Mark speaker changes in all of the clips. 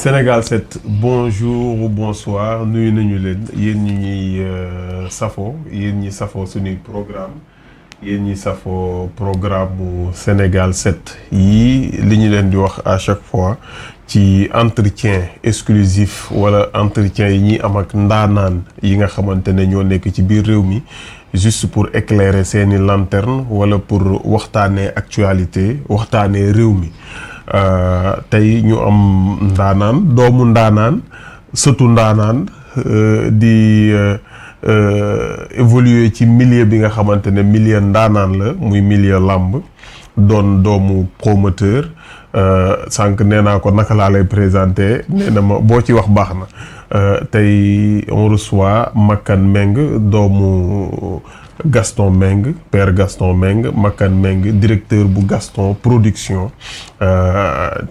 Speaker 1: Sénégal 7 bonjour ou bonsoir nuyu nañu leen yéen ñi ñuy safoo yéen ñi safoo suñuy programme yéen ñi safoo programme bu Sénégal 7 yii li ñu leen di wax à chaque fois ci entretien exclusif wala entretien yi ñuy am ak ndaanaan yi nga xamante ne ñoo nekk ci biir réew mi juste pour éclairer seeni lanterne wala pour waxtaanee actualité waxtaanee réew mi tey ñu am ndaanaan doomu ndaanaan sëtu ndaanaan di évoluer ci milieu bi nga xamante ne milieu ndaanaan la muy milieu làmb doon doomu promoteur sànq nee naa ko naka laa lay présenter nee na ma boo ci wax baax na tey on reçoit Makan Meng doomu Gaston Meng père Gaston Meng Makan Meng directeur bu Gaston Production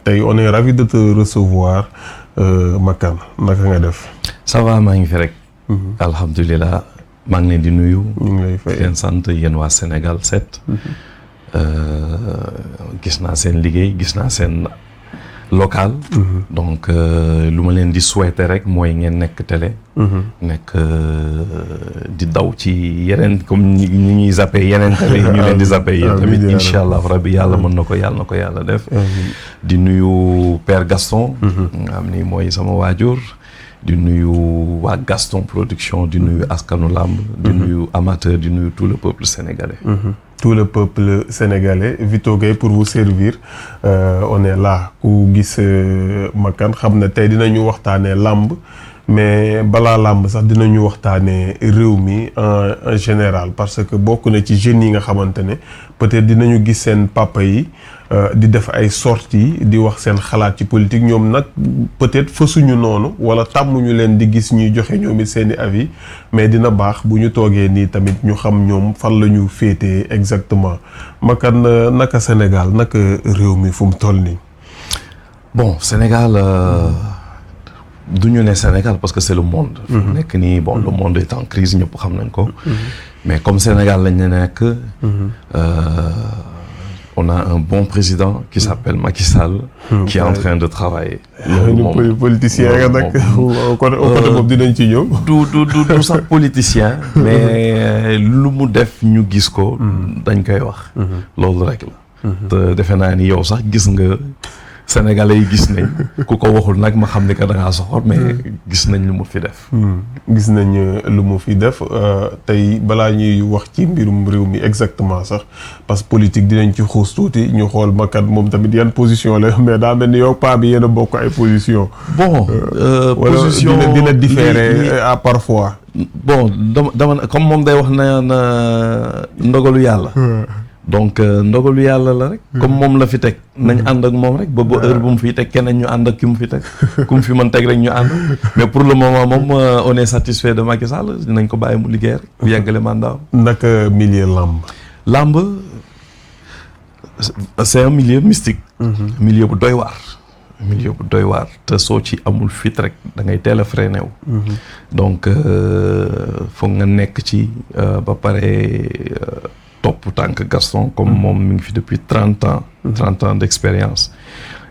Speaker 1: tey on est ravi de te recevoir Makan naka nga def.
Speaker 2: ça va maa ngi fi rek. alhamdulilah maa ngi leen di nuyu.
Speaker 1: ñu ngi lay fay
Speaker 2: leen sant yéen waa Sénégal 7. gis naa seen liggéey gis naa seen local. donc lu ma leen di souhaiter rek mooy ngeen nekk télé. nekk di daw ci yeneen comme ñi ñuy zappé yeneen télé ñu leen di zappé yéen tamit incha allah rabbi yàlla mën na ko yàlla def. di nuyu père Gaston. nga xam ni mooy sama waajur. di nuyu waa Gaston Production di nuyu askanu làmb di nuyu amateur di nuyu tout le peuple sénégalais.
Speaker 1: tout le peuple sénégalais Vito Gueye pour vous servir on est là ku gis Makan xam ne tey dinañu waxtaanee làmb mais balaa làmb sax dinañu waxtaanee réew mi en général parce que bokk na ci jeunes yi nga xamante ne peut-être dinañu gis seen papa yi di def ay sorties di wax seen xalaat ci politique ñoom nag peut-être fësuñu noonu wala tàmmuñu leen di gis ñuy joxe ñoom it seeni avis mais dina baax bu ñu toogee nii tamit ñu xam ñoom fan la ñu féetee exactement Makan naka Sénégal naka réew mi fu mu toll nii.
Speaker 2: bon Sénégal du ñu ne Sénégal parce que c'est le monde. fu mu nekk nii bon le monde est en crise ñëpp xam nañ ko. mais comme Sénégal lañ ne nekk. on a un bon président qui s'appelle Macky Sall. qui est en train de travailler.
Speaker 1: loolu moom politicien nga nag côté boobu dinañ ci ñëw.
Speaker 2: du sax politicien. mais lu mu def ñu gis ko. dañ koy wax. loolu rek la. te defe naa ni yow sax gis nga Sénégalais yi gis nañ ku ko waxul nag ma xam ni que da ngaa soxor mais gis nañ lu mu fi def.
Speaker 1: gis nañ lu mu fi def tey balaa ñuy wax ci mbirum réew mi exactement sax parce que politique dinañ ci xuus tuuti ñu xool Makan moom tamit yan position la mais daa mel ni yow paa bi yéen a bokk ay position.
Speaker 2: bon position
Speaker 1: wala dina différer à parfois.
Speaker 2: bon dama comme moom day wax na ndogalu yàlla. donc ndogalu yàlla la rek. comme moom la fi teg. nañ ànd ak moom rek ba heure bu mu fiy teg keneen ñu ànd ak ki mu fi teg ku mu fi mën teg rek ñu ànd mais pour le moment moom on est satisfait de Macky Sall dinañ ko bàyyi mu liggéey rek bu yàggale mandat.
Speaker 1: naka milieu
Speaker 2: làmb c'est un milieu mystique. milieu bu doy waar. te soo ci amul fit rek da ngay teel a freiné wu. donc foog nga nekk ci ba pare. topp tànk Gaston comme moom mi ngi fi depuis 30 ans d'expérience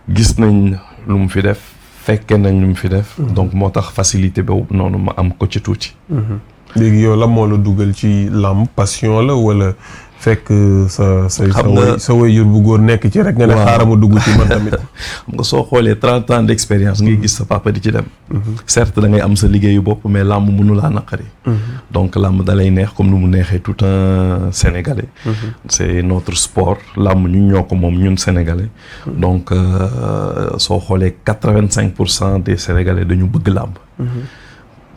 Speaker 2: gis nañ lu mu fi def fekkee nañ lu mu fi def donc moo tax facilité boobu noonu ma am ko ci tuuti.
Speaker 1: léegi yow la moo la dugal ci làmb passion la wala fekk sa waajur bu góor nekk ci rek nga ne xaaral ma dugg ci man tamit.
Speaker 2: xam nga soo xoolee 30 ans d'expérience ngay gis sa papa di ci dem. certes da ngay am sa liggéeyu bopp mais làmb mënu laa naqari. donc làmb da lay neex comme ni mu neexee tout un Sénégalais. c'est notre sport làmb ñun ñoo ko moom ñun Sénégalais. donc soo xoolee 85% des Sénégalais dañu bëgg làmb.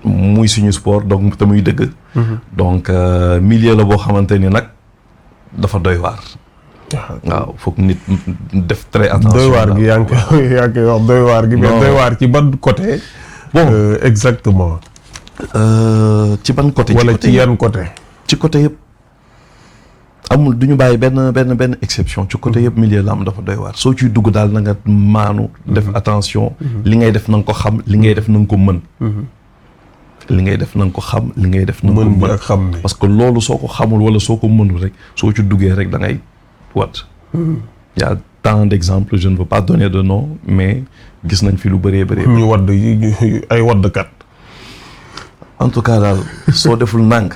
Speaker 2: muy suñu sport donc te muy dëgg. donc milieu la boo xamante ni nag. dafa doy waar. waaw foog nit def très attention.
Speaker 1: doy waar gi yaa ngi koy wax doy waar gi. mais doy waar ci ban côté. bon exactement.
Speaker 2: ci ban côté.
Speaker 1: wala ci yan côté.
Speaker 2: ci côté yëpp amul du ñu bàyyi benn exception ci côté yëpp milieu làmb dafa doy waar soo ciy dugg daal na nga maanu. def attention. li ngay def na nga ko xam li ngay def na nga ko mën. li ngay def na nga ko xam li ngay def na nga ko mën
Speaker 1: ak xam ne
Speaker 2: parce que loolu soo ko xamul wala soo ko mënul rek soo ci duggee rek da ngay wat yaa tant d'exemples je ne veux pas donner de nom mais gis nañ fi lu bëree bëri.
Speaker 1: ñu wadd ay waddkat.
Speaker 2: en tout cas daal soo deful ndànk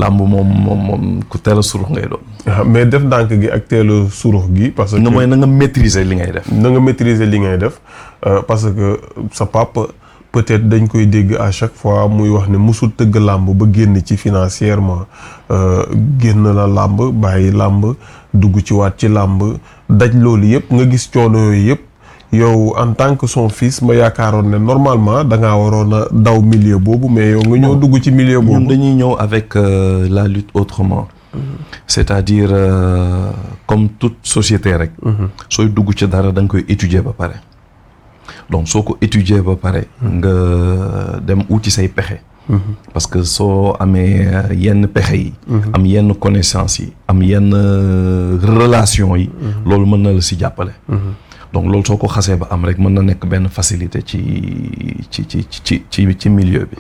Speaker 2: làmb moom ku teel a surux ngay doon.
Speaker 1: mais def ndànk gi ak teel a surux gi. parce que
Speaker 2: mooy na nga maîtriser li ngay def.
Speaker 1: na nga maîtriser li ngay def parce que sa papa peut-être dañ koy dégg à chaque fois muy wax ne musul tëgg làmb ba génn ci financièrement génn na làmb bàyyi làmb dugg ci waat ci làmb daj loolu yëpp nga gis coono yooyu yëpp. yow en tant que son fils ma yaakaaroon ne normalement da ngaa waroon a daw milieu boobu mais yow nga ñëw dugg ci milieu boobu.
Speaker 2: ñun dañuy ñëw avec la lutte autrement. c'est-à-dire comme toute société rek. sooy dugg ci dara da nga koy étudier ba pare. donc soo ko étudier ba pare. nga dem uti say pexe. parce que soo amee yenn pexe yi. am yenn connaissance yi. am yenn relation yi. loolu mën na la si jàppale. donc loolu soo ko xasee ba am rek mën na nekk benn facilité ci milieu bi.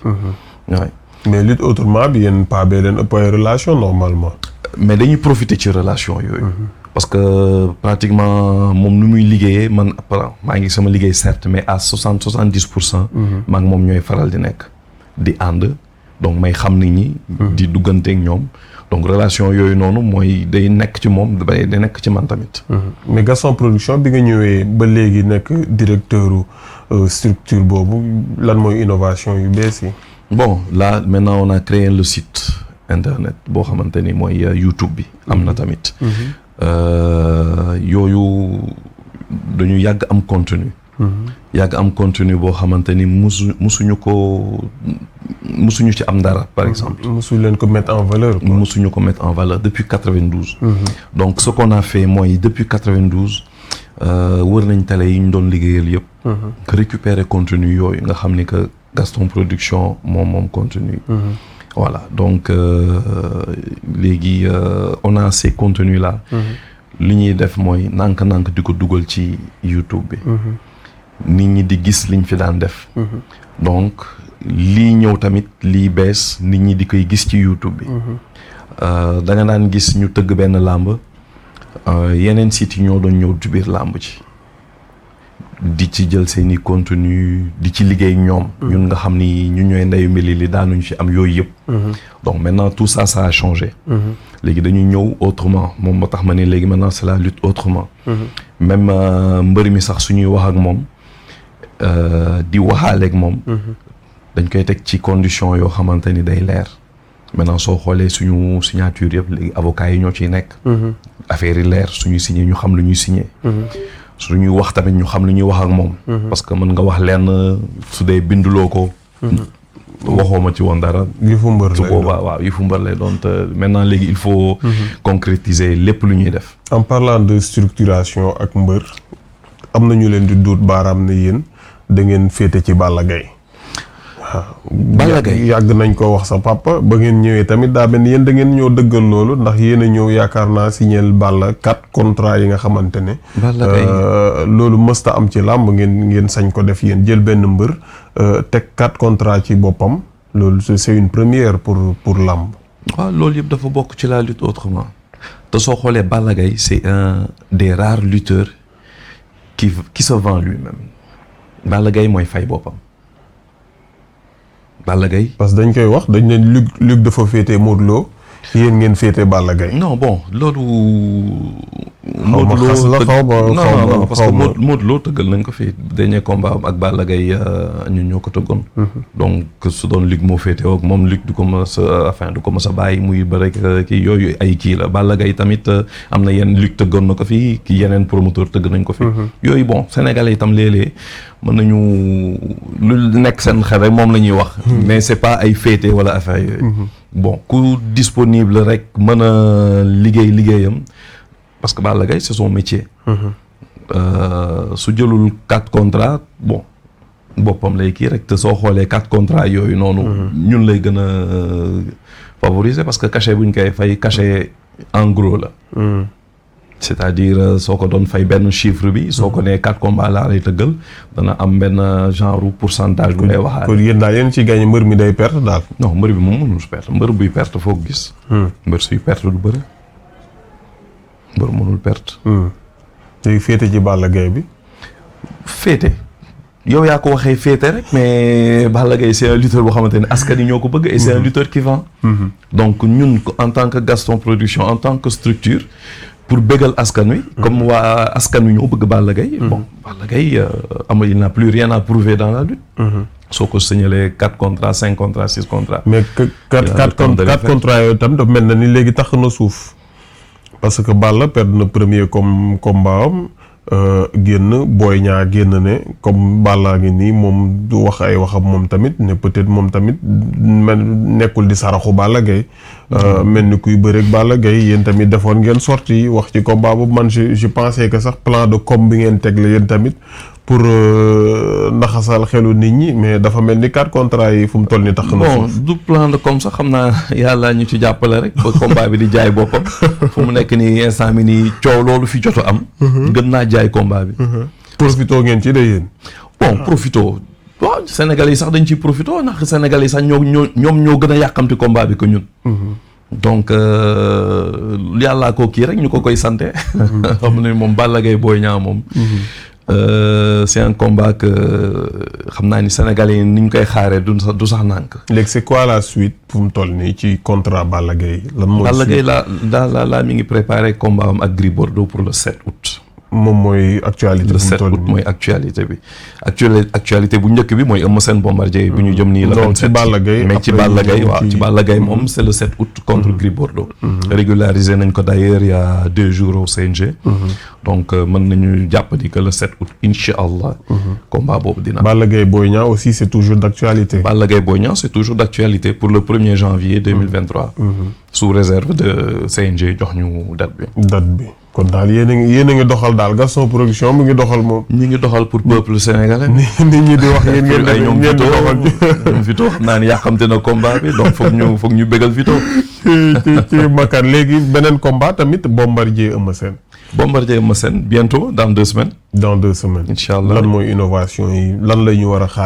Speaker 2: waaw.
Speaker 1: mais lutte autrement bi yéen pas bee leen ëpp ay relation normalement.
Speaker 2: mais dañuy profiter ci relation yooyu. parce que pratiquement moom nu muy liggéeyee man maa ngi sama liggéey certes mais à 70%. maa ngi moom ñooy faral di nekk di ànd donc may xam nit ñi. di dugganteeg ñoom. donc relation yooyu noonu mooy day nekk ci moom day nekk ci man tamit.
Speaker 1: mais Gaston Production bi nga ñëwee ba léegi nekk directeur structure boobu lan mooy innovation yu bees yi.
Speaker 2: bon là maintenant on a créé le site internet boo xamante ni mooy YouTube bi am na tamit. yooyu dañu yàgg am contenu. yàgg am contenu boo xamante ni musuñu ci am dara par exemple.
Speaker 1: musuñu leen ko mettre en valeur.
Speaker 2: musuñu ko mettre en valeur depuis 92. donc ce qu'on a fait mooy depuis 92 wër nañ télé yi ñu doon liggéeyal yëpp. récupérer contenu yooyu nga xam ni que Gaston Production moom contenu. voilà donc léegi on a ces contenus là. li ñuy def mooy nànk-nànk di ko dugal ci YouTube bi. nit ñi di gis liñ fi daan def. donc lii ñëw tamit lii bees nit ñi di koy gis ci YouTube bi. da nga daan gis ñu tëgg benn làmb yeneen sites yi ñoo doon ñëw ci biir làmb ci di ci jël seeni contenu di ci liggéey ñoom. ñun nga xam ni ñu ñooy ndeyu mbili li daanuñu ci am yooyu yëpp. donc maintenant tout ça a changé. léegi dañuy ñëw autrement moom moo tax ma ne léegi maintenant c'est la lutte autrement. même mbër mi sax suñuy wax ak moom. di waxaaleeg moom. dañ koy teg ci condition yoo xamante ni day leer. maintenant soo xoolee suñu signature yëpp léegi avocats yi ñoo ciy nekk. affaire yi leer suñuy signé ñu xam lu ñuy signé. suñuy wax tamit ñu xam lu ñuy wax ak moom. parce que mën nga wax lenn su dee binduloo ko. waxoo ma ci woon dara.
Speaker 1: yëfu mbër lay doon
Speaker 2: waaw yëfu mbër lay doon te maintenant léegi il faut. concrétiser lépp lu ñuy def.
Speaker 1: en parlant de structuration ak mbër am na ñu leen di duut baaraam ne yéen da ngeen féete ci Balla Gaye.
Speaker 2: Balla Gaye
Speaker 1: yàgg nañ ko wax sa papa ba ngeen ñëwee tamit daa mel ni yéen da ngeen ñëw dëggal loolu ndax yéen a ñëw yaakaar naa signeel Balla 4 contrats yi nga xamante ne. loolu mësta am ci làmb ngeen sañ ko def yéen jël benn mbër teg 4 contrats ci boppam loolu c'est une première pour làmb.
Speaker 2: waaw loolu yëpp dafa bokk ci la lutte autrement te soo xoolee Balla Gaye c'est un des rares lutteurs qui se vend lui-même Balla Gaye mooy fay boppam. Balla Gaye
Speaker 1: parce que dañ koy wax dañ ne Luc dafa féete Modou Lo yéen ngeen féete Balla Gaye.
Speaker 2: non bon loolu.
Speaker 1: Modou Lo xas la xaw ma
Speaker 2: non parce que Modou Lo tëggal nañ ko fi dernier combat ak Balla Gaye ñun ñoo ko tëggoon. donc su doon Luc moo féete ak moom Luc du ko mës a bàyyi muy ba rek kii yooyu ay kii la Balla Gaye tamit am na yenn Luc tëggoon na ko fi ki yeneen promoteur tëgg nañ ko fi. yooyu bon sénégalais itam léeg-léeg mën nañu lu nekk seen xel rek moom la ñuy wax. mais c'est pas ay féete wala affaire yooyu. bon ku disponible rek mën a liggéeyam. parce que Balla Gaye c'est son métier. su jëlul 4 contrats bon boppam lay kii rek te soo xoolee 4 contrats yooyu noonu. ñun lay gën a favoriser parce que cachet bu ñu koy fay cachet en gros la. c'est-à-dire soo ko doon fay benn chiffre bi. soo ko nee 4 combats laa lay tëggal dana am benn genre pourcentage bu lay waxaat.
Speaker 1: kon yéen daal yéen ci gagné mbër mi day perte daal.
Speaker 2: non mbër bi moom mënul perte mbër buy perte foog gis. mbër suy perte du bëri. mbër mënul perte.
Speaker 1: te féete ci Balla Gaye bi.
Speaker 2: féete yow yaa ko waxee féete rek mais Balla Gaye c'est un lutteur boo xamante ne askan yi ñoo ko bëgg et c'est un lutteur qui vend. Donc ñun en tant que Gaston Production en tant que structure pour bégal askan wi. comme waa askan wi ñoo bëgg Balla Gaye. Bon Balla Gaye il n'a plus rien à prouver dans la lutte. soo ko signalee 4 contrats 5 contrats 6 contrats.
Speaker 1: mais 4 contrats yooyu tam dafa mel na ni léegi tax na suuf parce que Balla perd na premier combat am génn Boy Niang génn ne comme Balla ngi nii moom du wax ay waxam moom tamit ne peut-être moom tamit nekkul di saraxu Balla Gaye mel ni kuy bëreeg Balla Gaye yéen tamit defoon ngeen sorti wax ci combat boobu man je pensais que sax plan de com bi ngeen teg la yéen tamit pour naxasal xelu nit ñi mais dafa mel ni 4 contrats yi fu mu toll ni tax na
Speaker 2: bon du plan de com sax xam naa yàlla ñu ci jàppale rek ba combat bi di jaay boppam fu mu nekk nii instant bi nii coow loolu fi joto am gën naa jaay combat bi
Speaker 1: profito ngeen ci de yéen
Speaker 2: bon profito waaw Sénégalais yi sax dañ ciy profito ndax Sénégalais yi sax ñoom ñoo gën a yàqamti combat bi que ñun donc yàllaa ko kii rek ñu ko koy sante xam ne moom Balla Gaye Boy Niang moom c'est un combat que xam naa ni Sénégalais yi ni ñu koy xaaree du sax nànk.
Speaker 1: léegi c'est quoi la suite fu mu toll nii ci contrat Balla Gaye. lan mooy
Speaker 2: Balla Gaye la mi ngi préparé combat am ak Gris Bordeaux pour le 7 août.
Speaker 1: moom mooy actualité
Speaker 2: le 7 août mooy actualité bi actualité bu njëkk bi mooy Eumeu Sène Bombardier bu ñu jëm nii. le 27
Speaker 1: ci Balla Gaye
Speaker 2: mais ci Balla Gaye waaw ci Balla Gaye moom c'est le 7 août contre Gris Bordeaux. régularisé nañ ko d'ailleurs il y a 2 jours au CNG. donc mën nañu jàpp ni que le 7 août incha allah. combat boobu dina.
Speaker 1: Balla Gaye Boy Niang aussi c'est toujours d'actualité.
Speaker 2: Balla Gaye Boy Niang c'est toujours d'actualité pour le 1er janvier 2023. sous réserve de CNG jox ñu date bi.
Speaker 1: kon daal yéen a ngi doxal daal Gaston Production mu ngi doxal moom.
Speaker 2: ñi ngi doxal pour peuple sénégalais.
Speaker 1: nit ñi di wax yéen ngeen
Speaker 2: ñoom Vito xam naa ni yàqamte na combat bi donc foog ñu bégal Vito.
Speaker 1: ci Makan léegi beneen combat tamit Bombardier Eumeu Sène.
Speaker 2: Bombardier Eumeu Sène bientôt dans 2 semaines.
Speaker 1: dans 2 semaines.
Speaker 2: incha allah
Speaker 1: lan mooy innovation yi lan la ñu war a xaar.